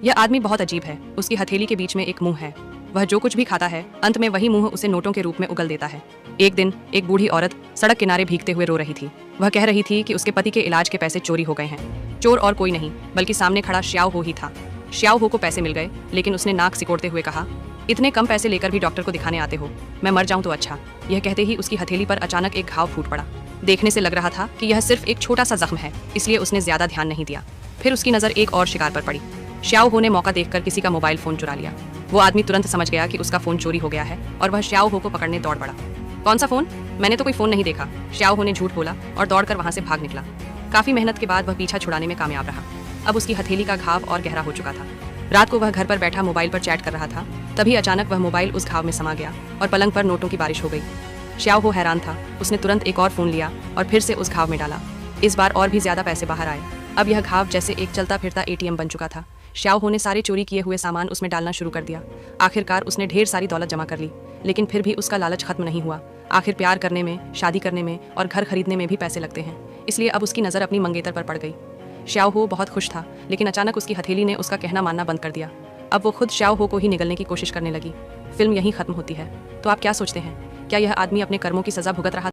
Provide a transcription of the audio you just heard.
यह आदमी बहुत अजीब है। उसकी हथेली के बीच में एक मुंह है। वह जो कुछ भी खाता है अंत में वही मुंह उसे नोटों के रूप में उगल देता है। एक दिन एक बूढ़ी औरत सड़क किनारे भीगते हुए रो रही थी। वह कह रही थी कि उसके पति के इलाज के पैसे चोरी हो गए हैं। चोर और कोई नहीं बल्कि सामने खड़ा श्याओ हो ही था। श्याओ हो को पैसे मिल गए, लेकिन उसने नाक सिकोड़ते हुए कहा, इतने कम पैसे लेकर भी डॉक्टर को दिखाने आते हो, मैं मर जाऊं तो अच्छा। यह कहते ही उसकी हथेली पर अचानक एक घाव फूट पड़ा। देखने से लग रहा था कि यह सिर्फ एक छोटा सा जख्म है, इसलिए उसने ज्यादा ध्यान नहीं दिया। फिर उसकी नजर एक और शिकार पर पड़ी। श्याओ हो ने मौका देखकर किसी का मोबाइल फोन चुरा लिया। वो आदमी तुरंत समझ गया कि उसका फोन चोरी हो गया है और वह श्याओ हो को पकड़ने दौड़ पड़ा। कौन सा फोन? मैंने तो कोई फोन नहीं देखा, श्याओ हो ने झूठ बोला और दौड़कर वहां से भाग निकला। काफी मेहनत के बाद वह पीछा छुड़ाने में कामयाब रहा। अब उसकी हथेली का घाव और गहरा हो चुका था। रात को वह घर पर बैठा मोबाइल पर चैट कर रहा था, तभी अचानक वह मोबाइल उस घाव में समा गया और पलंग पर नोटों की बारिश हो गई। श्याओ हो हैरान था। उसने तुरंत एक और फोन लिया और फिर से उस घाव में डाला। इस बार और भी ज्यादा पैसे बाहर आए। अब यह घाव जैसे एक चलता फिरता एटीएम बन चुका था। श्याओ हो ने सारे चोरी किए हुए सामान उसमें डालना शुरू कर दिया। आखिरकार उसने ढेर सारी दौलत जमा कर ली, लेकिन फिर भी उसका लालच खत्म नहीं हुआ। आखिर प्यार करने में, शादी करने में और घर खरीदने में भी पैसे लगते हैं, इसलिए अब उसकी नज़र अपनी मंगेतर पर पड़ गई। श्याओ हो बहुत खुश था, लेकिन अचानक उसकी हथेली ने उसका कहना मानना बंद कर दिया। अब वो खुद श्याओ हो को ही निगलने की कोशिश करने लगी। फिल्म यहीं खत्म होती है। तो आप क्या सोचते हैं? क्या यह आदमी अपने कर्मों की सजा भुगत रहा